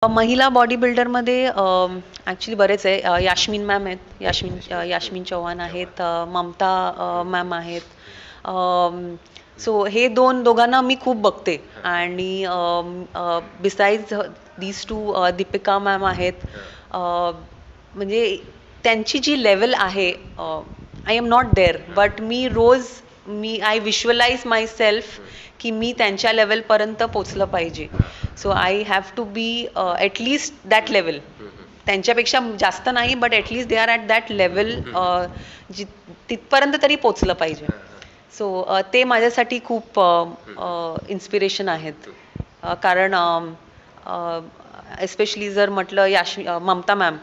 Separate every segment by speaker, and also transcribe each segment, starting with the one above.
Speaker 1: महिला body बिल्डरमध्ये actually बरेच आहे. यास्मिन मॅम आहेत, यास्मिन चव्हाण आहेत, ममता मॅम आहेत. सो हे दोघांना मी खूप बघते. आणि besides these two Deepika ma'am आहेत. म्हणजे त्यांची जी लेवल आहे, I am not there, but मी आय विज्युअलाइज माय सेल्फ की मी त्यांच्या लेवलपर्यंत पोचलं पाहिजे. So I have to be at least that level. त्यांच्यापेक्षा जास्त नाही, but at least they are at that level. तिथपर्यंत तरी पोचलं पाहिजे. सो ते माझ्यासाठी खूप इन्स्पिरेशन आहेत. कारण एस्पेशली जर म्हटलं ममता मॅम,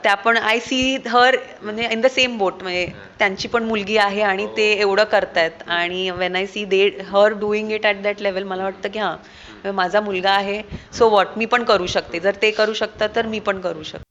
Speaker 1: त्या पण आय सी हर म्हणजे इन द सेम बोट. म्हणजे त्यांची पण मुलगी आहे आणि ते एवढं करतायत. आणि when I see her doing it at that level, मला वाटतं की हां, माझा मुलगा आहे, सो वॉट, मी पण करू शकते. जर ते करू शकतात तर मी पण करू शकते.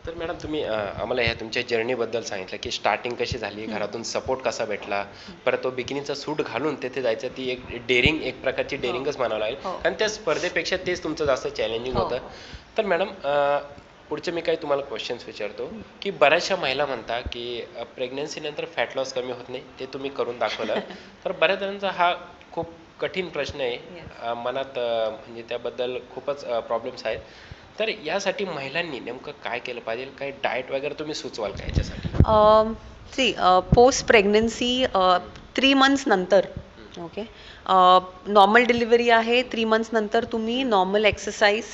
Speaker 2: तर मॅडम, तुम्ही आम्हाला ह्या तुमच्या जर्नीबद्दल सांगितलं की स्टार्टिंग कशी झाली, घरातून सपोर्ट कसा भेटला, परत तो बिकिनीचा सूट घालून तिथे जायचं, ती एक डेअरिंग, एक प्रकारची डेअरिंगच म्हणावं लागेल. आणि त्या स्पर्धेपेक्षा तेच तुमचं जास्त चॅलेंजिंग होतं. तर मॅडम, पुढचे मी काही तुम्हाला क्वेश्चन्स विचारतो की बऱ्याचशा महिला म्हणता की प्रेग्नन्सीनंतर फॅट लॉस कमी होत नाही, ते तुम्ही करून दाखवलं. तर बऱ्याच जणांचा हा खूप कठीण प्रश्न आहे मनात, म्हणजे त्याबद्दल खूपच प्रॉब्लेम्स आहेत. तर यासाठी महिलांनी नेमकं काय केलं पाहिजे? काही डाएट वगैरे तुम्ही सुचवाल का याच्यासाठी?
Speaker 1: पोस्ट प्रेग्नन्सी 3 मंथ्स नंतर, ओके, नॉर्मल डिलिव्हरी आहे, 3 मंथ्स नंतर तुम्ही नॉर्मल एक्सरसाइज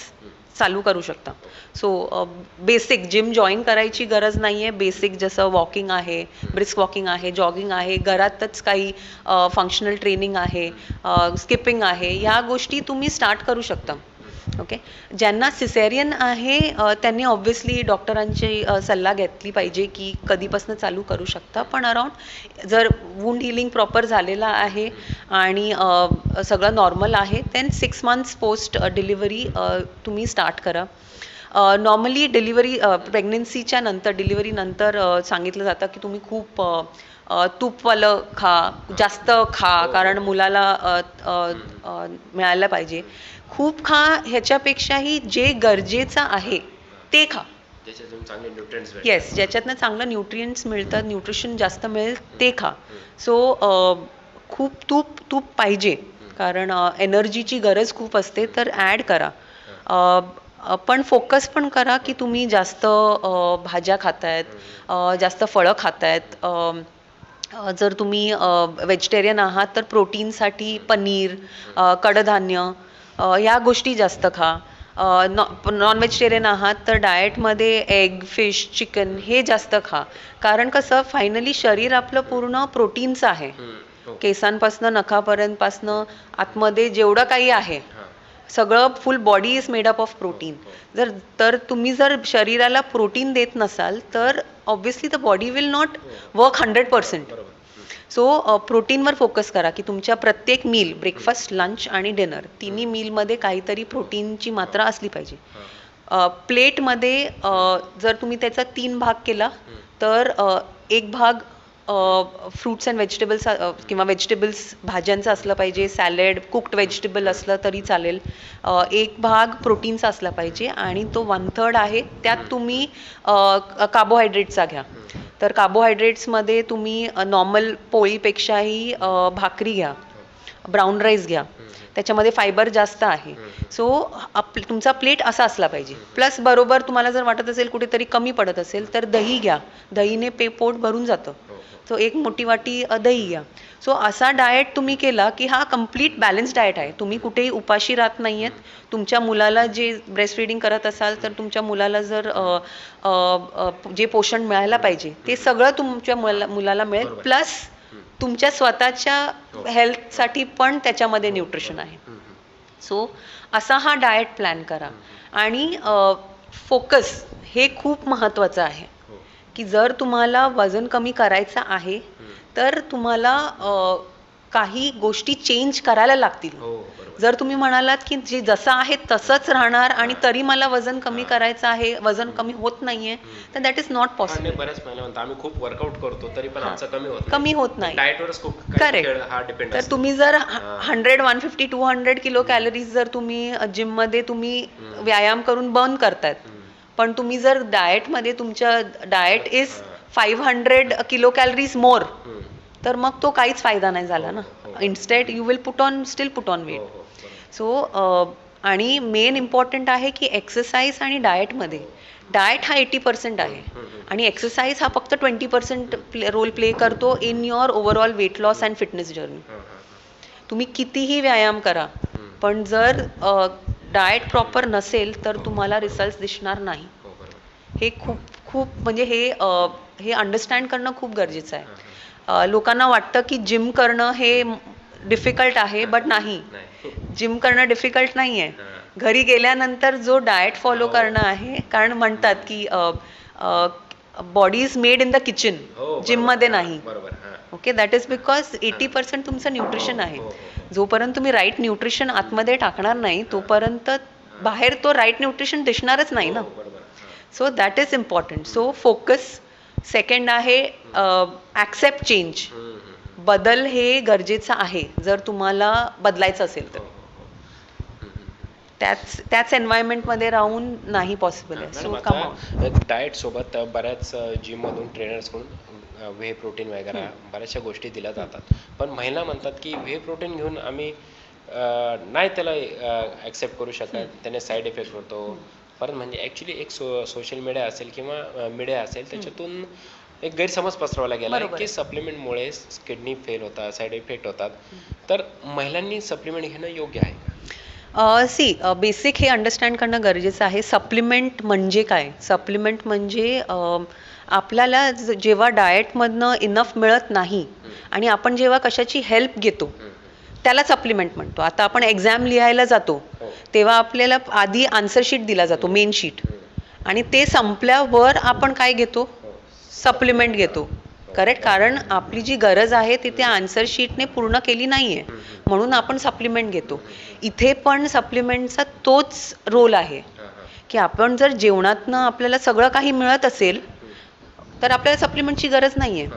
Speaker 1: चालू करू शकता. सो बेसिक जिम जॉईन करायची गरज नाही आहे. बेसिक जसं वॉकिंग आहे, ब्रिस्क वॉकिंग आहे, जॉगिंग आहे, घरातच काही फंक्शनल ट्रेनिंग आहे, स्किपिंग आहे, ह्या गोष्टी तुम्ही स्टार्ट करू शकता. ओके. ज्यांना सिसेरियन आहे त्यांनी ऑब्व्हियसली डॉक्टरांची सल्ला घेतली पाहिजे की कधीपासून चालू करू शकता. पण अराउंड जर वुंड हिलिंग प्रॉपर झालेला आहे आणि सगळं नॉर्मल आहे, देन 6 मंथ्स पोस्ट डिलिव्हरी तुम्ही स्टार्ट करा. नॉर्मली प्रेग्नन्सीच्या नंतर, डिलिव्हरीनंतर सांगितलं जातं की तुम्ही खूप तूपवालं जास्त खा, कारण मुलाला मिळायला पाहिजे. खूप खा ह्याच्यापेक्षाही जे गरजेचं आहे ते खा. येस, ज्याच्यातनं चांगलं न्यूट्रिएंट्स मिळतात, न्यूट्रिशन जास्त मिळेल ते खा. सो खूप तूप पाहिजे, कारण एनर्जीची गरज खूप असते, तर ॲड करा. पण फोकस पण करा की तुम्ही जास्त भाज्या खातायत, जास्त फळं खातायत. जर तुम्ही व्हेजिटेरियन आहात तर प्रोटीनसाठी पनीर, कडधान्य, ह्या गोष्टी जास्त खा. नॉन व्हेजिटेरियन आहात तर डाएटमध्ये एग, फिश, चिकन हे जास्त खा. कारण कसं, फायनली शरीर आपलं पूर्ण प्रोटीनचं आहे. केसांपासनं, नखापर्यंतपासनं आतमध्ये जेवढं काही आहे सगळं, full body is made up of protein. तर तुम्ही जर शरीराला प्रोटीन देत नसाल तर obviously the body will not work 100%. So प्रोटीनवर फोकस करा की तुमच्या प्रत्येक मील, ब्रेकफास्ट, लंच आणि डिनर, तिन्ही मीलमध्ये काहीतरी प्रोटीनची मात्रा असली पाहिजे. प्लेटमध्ये जर तुम्ही त्याचा 3 भाग केला तर एक भाग फ्रूट्स अँड व्हेजिटेबल्स किंवा व्हेजिटेबल्स, भाज्यांचं असलं पाहिजे, सॅलड, कुक्ड व्हेजिटेबल असलं तरी चालेल. एक भाग प्रोटीनचा असला पाहिजे आणि तो 1/3 आहे त्यात तुम्ही कार्बोहायड्रेटचा घ्या. तर कार्बोहायड्रेट्समध्ये तुम्ही नॉर्मल पोळीपेक्षाही भाकरी घ्या, ब्राऊन राईस घ्या, त्याच्यामध्ये फायबर जास्त आहे. सो तुमचा प्लेट असा असला पाहिजे. प्लस बरोबर तुम्हाला जर वाटत असेल कुठेतरी कमी पडत असेल तर दही घ्या. दहीने पोट भरून जातं. सो एक मोठी वाटी दही घ्या. सो असा डाएट तुम्ही केला की हा कम्प्लीट बॅलन्स डाएट आहे. तुम्ही कुठेही उपाशी राहत नाहीयेत. तुमच्या मुलाला जे ब्रेस्ट फीडिंग करत असाल तर तुमच्या मुलाला जर जे पोषण मिळायला पाहिजे ते सगळं तुमच्या मुलाला मिळेल. प्लस तुमच्या स्वतःच्या हेल्थसाठी पण त्याच्यामध्ये न्यूट्रिशन आहे. सो असा हा डाएट प्लॅन करा. आणि फोकस हे खूप महत्त्वाचं आहे की जर तुम्हाला वजन कमी करायचं आहे तर तुम्हाला काही गोष्टी चेंज करायला लागतील. जर तुम्ही म्हणालात की जे जसं आहे तसंच राहणार आणि तरी मला वजन कमी करायचं आहे, वजन कमी होत नाहीये, तर दॅट इज नॉट पॉसिबल.
Speaker 2: बऱ्याच महिला म्हणतात आम्ही खूप वर्कआउट करतो तरी पण आमचं
Speaker 1: कमी होत नाही.
Speaker 2: डाएटवरच खूप हा डिपेंड.
Speaker 1: तर तुम्ही जर 100, 150, 200 किलो कॅलरीज जर तुम्ही जिम मध्ये तुम्ही व्यायाम करून बर्न करतायत, पण तुम्ही जर डाएटमध्ये तुमच्या diet is 500 kilo calories more, तर मग तो काहीच फायदा नाही झाला ना. Instead you will still put on weight. So आणि मेन इम्पॉर्टंट आहे की एक्सरसाइज आणि डाएटमध्ये डाएट हा 80% आहे आणि एक्सरसाइज हा फक्त 20% रोल प्ले करतो in your overall weight loss and fitness journey. तुम्ही कितीही व्यायाम करा पण जर डाएट प्रॉपर नसेल तर तुम्हाला रिझल्ट दिसणार नाही. हे खूप म्हणजे हे अंडरस्टँड करणं खूप गरजेचं आहे. लोकांना वाटतं की जिम करणं हे डिफिकल्ट आहे, बट नाही. जिम करणं डिफिकल्ट नाही आहे. घरी गेल्यानंतर जो डाएट फॉलो करणं आहे. कारण म्हणतात की body is made in the kitchen, जिममध्ये नाही. ओके, दॅट इज बिकॉज 80% तुमचं न्यूट्रिशन आहे. जोपर्यंत तुम्ही राईट न्यूट्रिशन आतमध्ये टाकणार नाही तोपर्यंत बाहेर तो राईट न्यूट्रिशन दिसणारच नाही ना. So that is important. So focus. Second आहे ॲक्सेप्ट चेंज. बदल हे गरजेचं आहे जर तुम्हाला बदलायचं असेल तर. त्याच एन्व्हायरमेंटमध्ये राहून नाही पॉसिबल आहे. सो
Speaker 2: डाएट सोबत बऱ्याच जिममधून ट्रेनर्सकडून व्हे प्रोटीन वगैरे बऱ्याचशा गोष्टी दिल्या जातात. पण महिला म्हणतात की व्हे प्रोटीन घेऊन आम्ही नाही त्याला ॲक्सेप्ट करू शकत, त्याने साईड इफेक्ट होतो. परत म्हणजे ॲक्च्युली एक सोशल मीडिया असेल किंवा मीडिया असेल त्याच्यातून एक गैरसमज पसरवला गेला की सप्लिमेंटमुळे किडनी फेल होतात, साईड इफेक्ट होतात. तर महिलांनी सप्लिमेंट घेणं योग्य आहे का?
Speaker 1: बेसिक हे अंडरस्टँड करणं गरजेचं आहे. सप्लिमेंट म्हणजे काय? सप्लिमेंट म्हणजे आपल्याला जेव्हा डाएटमधनं इनफ मिळत नाही आणि आपण जेव्हा कशाची हेल्प घेतो त्याला सप्लिमेंट म्हणतो. आता आपण एक्झाम लिहायला जातो तेव्हा आपल्याला आधी आन्सर शीट दिला जातो, मेन शीट, आणि ते संपल्यावर आपण काय घेतो? सप्लिमेंट घेतो. करेक्ट? कारण आपली जी गरज आहे ती त्या आन्सर शीटने पूर्ण केली नाही आहे म्हणून आपण सप्लिमेंट घेतो. इथे पण सप्लिमेंटचा तोच रोल आहे की आपण जर जेवणातनं आपल्याला सगळं काही मिळत असेल तर आपल्याला सप्लिमेंटची गरज नाही आहे.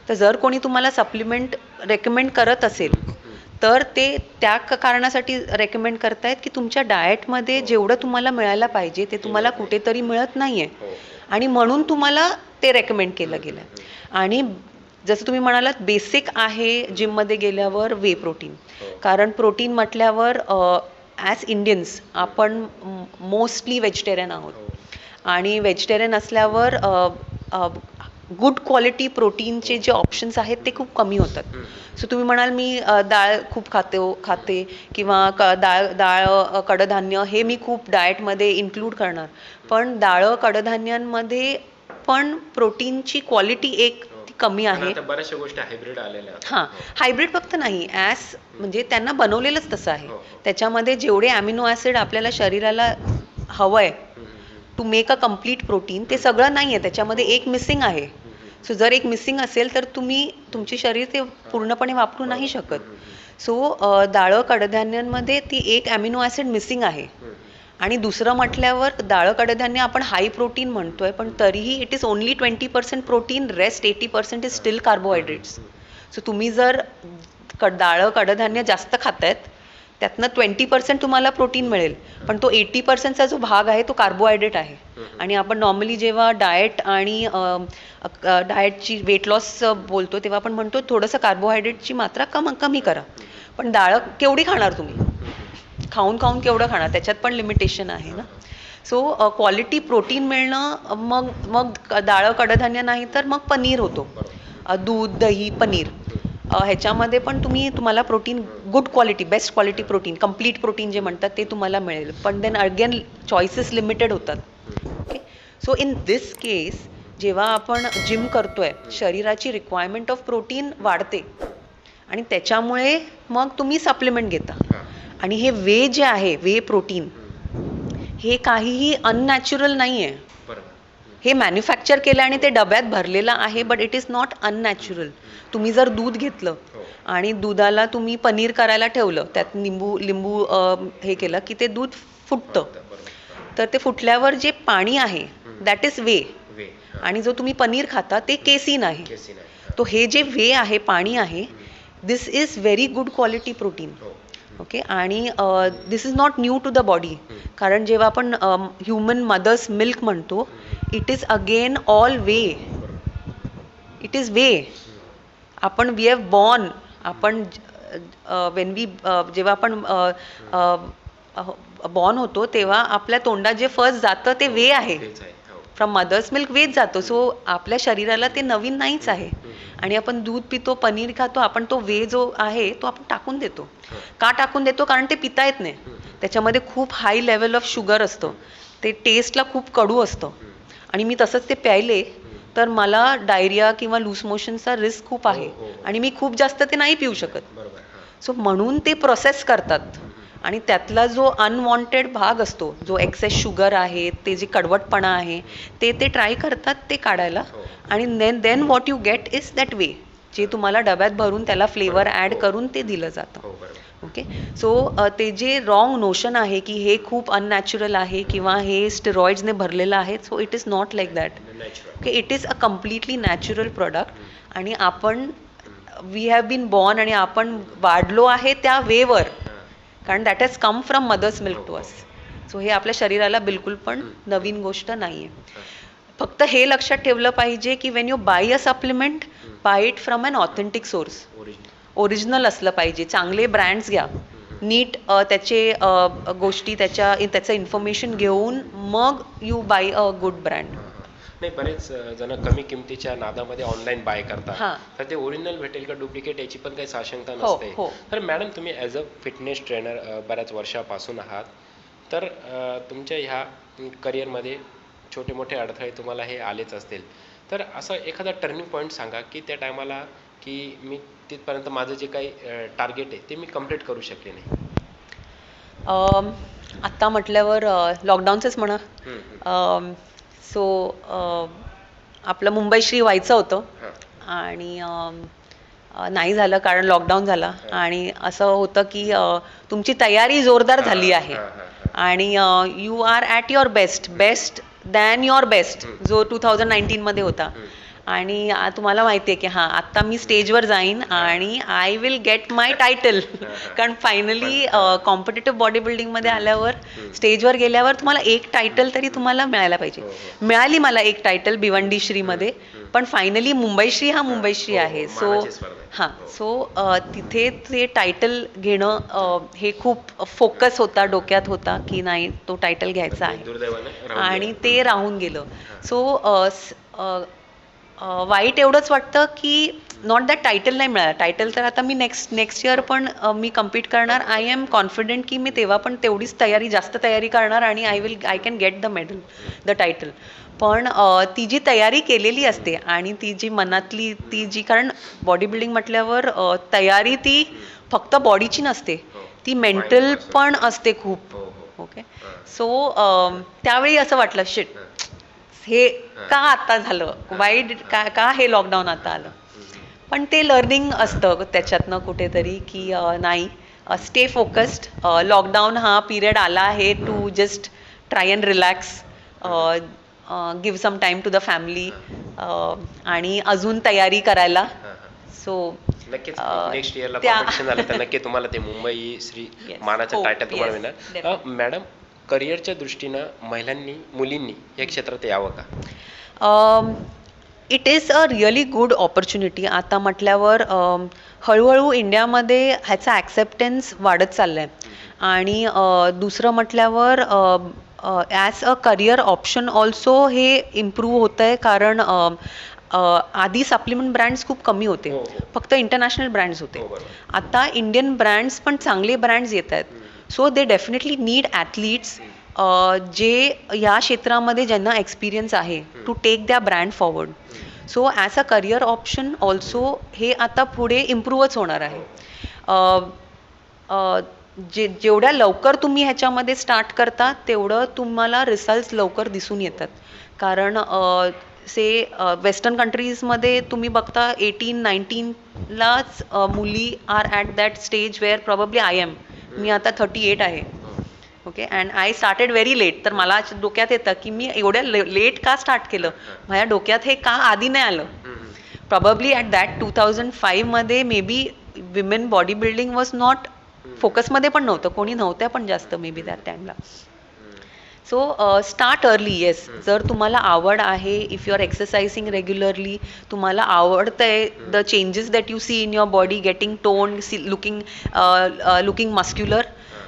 Speaker 1: तर जर कोणी तुम्हाला सप्लिमेंट रेकमेंड करत असेल तर ते त्या कारणासाठी रेकमेंड करतायत की तुमच्या डाएटमध्ये जेवढं तुम्हाला मिळायला पाहिजे ते तुम्हाला कुठेतरी मिळत नाही आहे आणि म्हणून तुम्हाला ते रेकमेंड केलं गेलं. आणि जसं तुम्ही म्हणालात बेसिक आहे जिममध्ये गेल्यावर वे प्रोटीन. कारण प्रोटीन म्हटल्यावर ॲज इंडियन्स आपण मोस्टली व्हेजिटेरियन आहोत आणि व्हेजिटेरियन असल्यावर गुड क्वालिटी प्रोटीनचे जे ऑप्शन्स आहेत ते खूप कमी होतात. सो तुम्ही म्हणाल मी डाळ खूप खाते किंवा डाळ कडधान्य हे मी खूप डाएटमध्ये इन्क्लूड करणार, पण डाळ कडधान्यांमध्ये पण प्रोटीनची क्वालिटी एक कमी आहे.
Speaker 2: बऱ्याचशा गोष्टी हायब्रिड आलेल्या.
Speaker 1: हां, हायब्रिड फक्त नाही, म्हणजे त्यांना बनवलेलंच तसं आहे. त्याच्यामध्ये जेवढे अॅमिनो ॲसिड आपल्याला शरीराला हवं आहे to make a complete protein ते सगळं नाही आहे, त्याच्यामध्ये एक मिसिंग आहे. सो जर एक मिसिंग असेल तर तुम्ही तुमचे शरीर ते पूर्णपणे वापरू नाही शकत. सो डाळ कडधान्यांमध्ये ती एक अॅमिनो ॲसिड मिसिंग आहे. आणि दुसरं म्हटल्यावर डाळ कडधान्य आपण हाय प्रोटीन म्हणतोय पण तरीही it is only 20% protein, rest 80% is steel carbohydrates. So तुम्ही जर डाळ कडधान्य जास्त खातायत त्यातनं 20% तुम्हाला प्रोटीन मिळेल पण तो 80%चा जो भाग आहे तो कार्बोहायड्रेट आहे. आणि आपण नॉर्मली जेव्हा डाएट आणि डाएटची वेट लॉस बोलतो तेव्हा आपण म्हणतो थोडंसं कार्बोहायड्रेटची मात्रा कमी करा. पण डाळ केवढी खाणार तुम्ही? खाऊन खाऊन केवढं खाणार, त्याच्यात पण लिमिटेशन आहे ना. सो क्वालिटी प्रोटीन मिळणं, मग मग डाळं कडधान्य नाही तर मग पनीर होतो, दूध दही पनीर. ह्याच्यामध्ये पण तुम्हाला protein good quality, best quality protein, complete protein जे म्हणतात ते तुम्हाला मिळेल. पण देन अगेन चॉईसेस लिमिटेड होतात. ओके, सो इन दिस केस जेव्हा आपण जिम करतोय, शरीराची रिक्वायरमेंट ऑफ प्रोटीन वाढते आणि त्याच्यामुळे मग तुम्ही सप्लिमेंट घेता. आणि हे वे जे आहे, वे प्रोटीन, हे काहीही अननॅचरल नाही आहे. हे मॅन्युफॅक्चर केलं आणि ते डब्यात भरलेलं आहे, but it is not unnatural. तुम्ही जर दूध घेतलं आणि दुधाला तुम्ही पनीर करायला ठेवलं, त्यात लिंबू हे केलं की ते दूध फुटतं. तर ते फुटल्यावर जे पाणी आहे दॅट इज वे, आणि जो तुम्ही पनीर खाता ते केसीन आहे. तो हे जे वे आहे, पाणी आहे, this is very good quality protein. Okay, आणि this is not new to the body. कारण जेव्हा आपण ह्युमन मदर्स मिल्क म्हणतो, it is again all whey. It is whey. आपण वी हॅव बॉर्न, आपण वेन वी जेव्हा आपण बॉर्न होतो तेव्हा आपल्या तोंडात जे फर्स्ट जातं ते वे आहे. फ्रॉम मदर्स मिल्क वेच जातो. सो आपल्या शरीराला ते नवीन नाहीच आहे. आणि आपण दूध पितो, पनीर खातो, आपण तो वे जो आहे तो आपण टाकून देतो. का टाकून देतो? कारण ते पिता येत नाही. त्याच्यामध्ये खूप हाय लेवल ऑफ शुगर असतं, ते टेस्टला खूप कडू असतं. आणि मी तसंच ते प्यायले तर मला डायरिया किंवा लूज मोशनचा रिस्क खूप आहे, आणि मी खूप जास्त ते नाही पिऊ शकत. सो म्हणून ते प्रोसेस करतात, आणि त्यातला जो अनवॉन्टेड भाग असतो, जो एक्सेस शुगर आहे, ते जे कडवटपणा आहे, ते ट्राय करतात ते काढायला. आणि then what you get is that whey, जे तुम्हाला डब्यात भरून त्याला फ्लेवर ॲड करून ते दिलं जातं. ओके, सो ते जे रॉंग नोशन आहे की हे खूप अननॅचरल आहे किंवा हे स्टेरॉइड्सने भरलेलं आहे, so it is not like that. Okay, it is a completely natural product. आणि आपण वी हॅव बीन बॉर्न, आणि आपण वाढलो आहे त्या वेवर, कारण that has come from mother's milk to us. So हे आपल्या शरीराला बिलकुल पण नवीन गोष्ट नाही आहे. फक्त हे लक्षात ठेवलं पाहिजे की when you buy a supplement, buy it from an authentic source. Original असलं पाहिजे. चांगले ब्रँड्स घ्या, नीट त्याचे गोष्टी, त्याचं इन्फॉर्मेशन घेऊन मग you buy a good brand.
Speaker 2: नाही, बरेच जण कमी किमतीच्या नादामध्ये ऑनलाईन बाय करतात, तर ते ओरिजिनल भेटेल का डुप्लिकेट याची पण काही साशंकता नसते. तर मॅडम, तुम्ही ॲज अ फिटनेस ट्रेनर बऱ्याच वर्षापासून आहात, तर तुमच्या ह्या करिअरमध्ये छोटे मोठे अडथळे तुम्हाला हे आलेच असतील. तर असं एखादा टर्निंग पॉईंट सांगा की त्या टायमाला की मी तिथपर्यंत माझं जे काही टार्गेट आहे ते मी कम्प्लीट करू शकले नाही.
Speaker 1: आत्ता म्हटल्यावर लॉकडाऊनचंच म्हणा. सो आपलं मुंबईश्री व्हायचं होतं, आणि नाही झालं कारण लॉकडाऊन झाला. आणि असं होतं की तुमची तयारी जोरदार झाली आहे, आणि you are at your best, best than your best, जो 2019 मध्ये होता. आणि तुम्हाला माहिती आहे की हां, आत्ता मी स्टेजवर जाईन आणि I will get my title. कारण फायनली कॉम्पिटिटिव्ह बॉडी बिल्डिंगमध्ये आल्यावर, स्टेजवर गेल्यावर तुम्हाला एक टायटल तरी तुम्हाला मिळायला पाहिजे. मिळाली मला एक टायटल भिवंडी श्रीमध्ये, पण फायनली मुंबईश्री हा मुंबईश्री आहे. सो हां, सो तिथे ते टायटल घेणं हे खूप फोकस होता, डोक्यात होता की नाही, तो टायटल घ्यायचा आहे, आणि ते राहून गेलं. सो वाईट एवढंच वाटतं की नॉट दॅट टायटल नाही मिळालं. टायटल तर आता मी नेक्स्ट इयर पण मी कम्पीट करणार. आय एम कॉन्फिडेंट की मी तेव्हा पण तेवढीच जास्त तयारी करणार, आणि I can get the title. पण ती जी तयारी केलेली असते, आणि ती जी मनातली कारण बॉडी बिल्डिंग म्हटल्यावर तयारी ती फक्त बॉडीची नसते, ती मेंटल पण असते खूप. ओके, सो त्यावेळी असं वाटलं, शिट, हे का आता झालं, वाईट का हे लॉकडाऊन आता आलं. पण ते लर्निंग असतं त्याच्यातनं कुठेतरी की नाही, स्टे फोकस्ड. लॉकडाऊन हा पिरियड आला आहे to just try and relax, give some time to the family, आणि अजून तयारी करायला. सो
Speaker 2: नक्कीच नेक्स्ट इयरला कॉम्पिटिशन झालं तर नक्की तुम्हाला ते मुंबई श्री मानाचं टायटल तुम्हाला मिळणार. मॅडम, करिअरच्या दृष्टीनं महिलांनी, मुलींनी या क्षेत्रात यावं का?
Speaker 1: It is a really good opportunity. आता म्हटल्यावर हळूहळू इंडियामध्ये ह्याचा ॲक्सेप्टन्स वाढत चाललं आहे, आणि दुसरं म्हटल्यावर as a career option also हे इम्प्रूव्ह होतं आहे, कारण आधी सप्लिमेंट ब्रँड्स खूप कमी होते, फक्त इंटरनॅशनल ब्रँड्स होते. आता इंडियन ब्रँड्स पण चांगले ब्रँड्स येत आहेत. So they definitely need athletes जे या क्षेत्रामध्ये ज्यांना एक्सपिरियन्स आहे टू टेक द्या brand forward. So as a career option also हे आता पुढे इम्प्रूव्हच होणार आहे. जेवढ्या लवकर तुम्ही ह्याच्यामध्ये स्टार्ट करता तेवढं तुम्हाला रिझल्ट्स लवकर दिसून येतात. कारण वेस्टर्न कंट्रीजमध्ये तुम्ही बघता 18-19लाच मुली are at that stage where probably I am. मी आता 38 आहे. Okay, and I started very late. तर मला डोक्यात येतं की मी एवढ्या लेट का स्टार्ट केलं, माझ्या डोक्यात हे का आधी नाही आलं. प्रॉबब्ली ॲट दॅट 2005मध्ये maybe women body building was not फोकसमध्ये पण नव्हतं, कोणी नव्हत्या पण जास्त मे बी दॅट टाईमला. So start early. येस, जर तुम्हाला आवड आहे, if you are exercising regularly, तुम्हाला आवडतंय the changes that you see in your body, getting tone, looking muscular,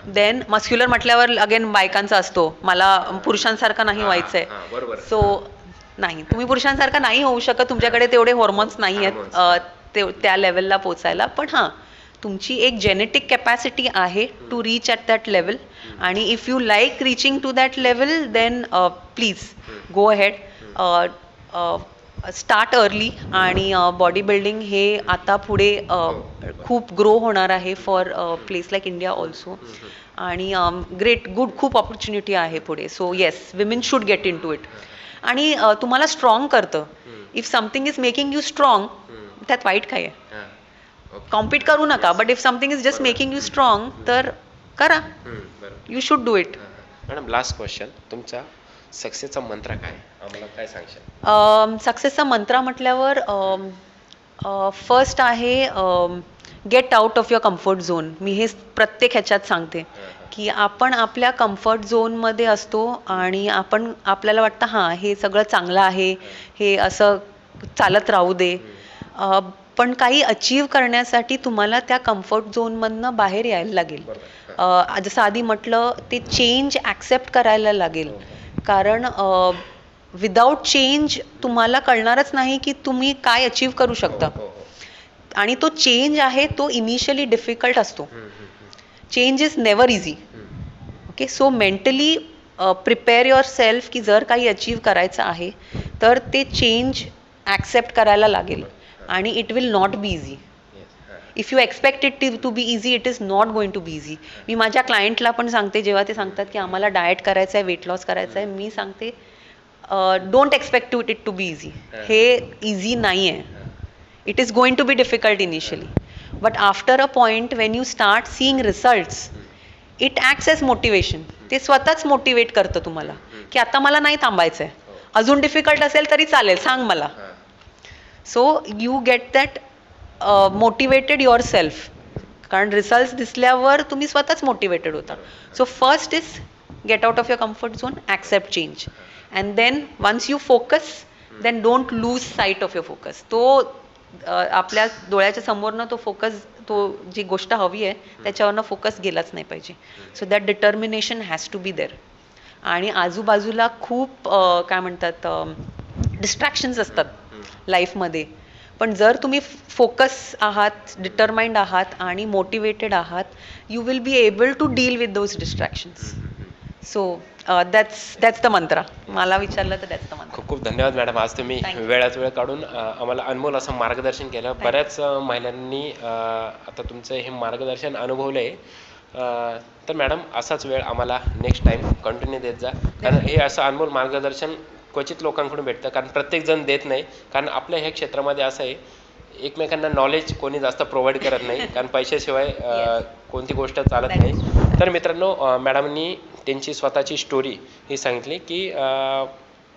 Speaker 1: then muscular म्हटल्यावर अगेन बायकांचा असतो, मला पुरुषांसारखं नाही व्हायचंय. सो नाही, तुम्ही पुरुषांसारखा नाही होऊ शकत, तुमच्याकडे तेवढे हॉर्मोन्स नाही आहेत त्या लेवलला पोचायला. पण हां, तुमची एक जेनेटिक कॅपॅसिटी आहे to reach at that level. आणि if you like reaching to that level then please go ahead, start early. आणि बॉडी बिल्डिंग हे आता पुढे खूप ग्रो होणार आहे for place like India also. आणि ग्रेट गुड खूप ऑपॉर्च्युनिटी आहे पुढे. So yes, women should get in to it. आणि तुम्हाला स्ट्रॉंग करतं. If something is making you strong, त्यात वाईट काय आहे. कॉम्पीट करू नका, but if something is just making you strong तर करा. You should do it.
Speaker 2: Madam, last question, तुमचा सक्सेसचा मंत्र काय, आम्हाला काय सांगशाल?
Speaker 1: सक्सेसचा मंत्र म्हटल्यावर फर्स्ट आहे get out of your comfort zone. मी हे प्रत्येक ह्याच्यात सांगते की आपण आपल्या कम्फर्ट झोनमध्ये असतो आणि आपल्याला वाटतं हां हे सगळं चांगलं आहे, हे असं चालत राहू दे. पण काही अचीव करण्यासाठी तुम्हाला त्या कम्फर्ट झोनमधनं बाहेर यायला लागेल. जसं आधी म्हटलं, ते चेंज ॲक्सेप्ट करायला लागेल. कारण विदाऊट चेंज तुम्हाला कळणारच नाही की तुम्ही काय अचीव करू शकता. आणि तो चेंज आहे तो इनिशियली डिफिकल्ट असतो. Change is never easy. Okay, so mentally prepare your self की जर काही अचीव करायचं आहे तर ते चेंज ॲक्सेप्ट करायला लागेल. आणि it will not be easy. If you expect it to be easy, it is not going to be easy. मी माझ्या क्लायंटला पण सांगते, जेव्हा ते सांगतात की आम्हाला डाएट करायचं आहे, वेट लॉस करायचं आहे, मी सांगते don't expect it to be easy. हे इझी नाही आहे. It is going to be difficult initially, but after a point when you start seeing results, it acts as motivation. ते स्वतःच मोटिवेट करतं तुम्हाला की आता मला नाही थांबायचं आहे, अजून डिफिकल्ट असेल तरी चालेल, सांग मला. So you get that motivated yourself. कारण रिझल्ट्स दिसल्यावर तुम्ही स्वतःच मोटिवेटेड होता. So first is get out of your comfort zone, accept change, and then once you focus, then don't lose sight of your focus. तो आपल्या डोळ्याच्या समोरनं तो focus, तो जी गोष्ट हवी आहे त्याच्यावरनं फोकस गेलाच नाही पाहिजे. So that determination has to be there. आणि आजूबाजूला खूप काय म्हणतात डिस्ट्रॅक्शन्स असतात लाईफमध्ये, पण जर तुम्ही फोकस आहात, डिटरमाइंड आहात आणि मोटिवेटेड आहात, you will be able to deal with those distractions. So that's the mantra. मला विचारलं तर दॅट्स द मंत्र.
Speaker 2: खूप खूप धन्यवाद मॅडम. आज तुम्ही वेळात वेळ काढून आम्हाला अनमोल असं मार्गदर्शन केलं. बऱ्याच महिलांनी आता तुमचं हे मार्गदर्शन अनुभवलं आहे. तर मॅडम, असाच वेळ आम्हाला नेक्स्ट टाईम कंटिन्यू देत जा, कारण हे असं अनमोल मार्गदर्शन क्वचित लोकांकडून भेटतं, कारण प्रत्येकजण देत नाही. कारण आपल्या ह्या क्षेत्रामध्ये असं आहे, एकमेकांना नॉलेज कोणी जास्त प्रोव्हाइड करत नाही, कारण पैशाशिवाय कोणती गोष्ट चालत नाही. तर मित्रांनो, मॅडमनी त्यांची स्वतःची स्टोरी ही सांगितली की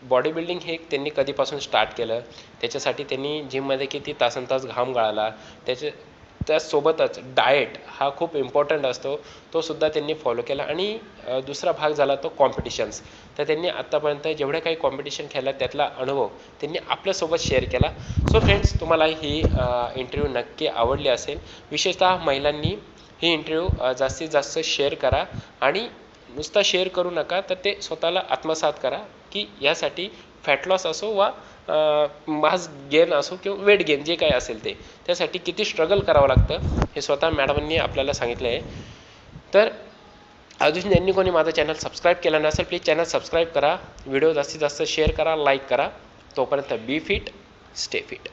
Speaker 2: बॉडी बिल्डिंग हे त्यांनी कधीपासून स्टार्ट केलं, त्याच्यासाठी त्यांनी जिममध्ये किती तासनतास घाम गाळला, त्यासोबतच डाएट हा खूप इम्पॉर्टंट असतो, तो सुद्धा त्यांनी फॉलो केला. आणि दुसरा भाग झाला तो कॉम्पिटिशन्स. तर त्यांनी आत्तापर्यंत जेवढे काही कॉम्पिटिशन खेळला त्यातला अनुभव त्यांनी आपल्यासोबत शेअर केला. सो फ्रेंड्स, तुम्हाला ही इंटरव्ह्यू नक्की आवडली असेल. विशेषतः महिलांनी ही इंटरव्ह्यू जास्तीत जास्त शेअर करा आणि नुसता शेअर करू नका तर ते स्वतःला आत्मसात करा की यासाठी फॅट लॉस असो वा मास गेन असो किंवा वेट गेन जे काही असेल ते त्यासाठी किती स्ट्रगल करावं लागतं हे स्वतः मॅडमांनी आपल्याला सांगितलं आहे. तर अजून ज्यांनी कोणी माझं चॅनल सबस्क्राईब केलं नसेल प्लीज चॅनल सबस्क्राईब करा, व्हिडिओ जास्तीत जास्त शेअर करा, लाईक करा. तोपर्यंत बी फिट, स्टे फिट.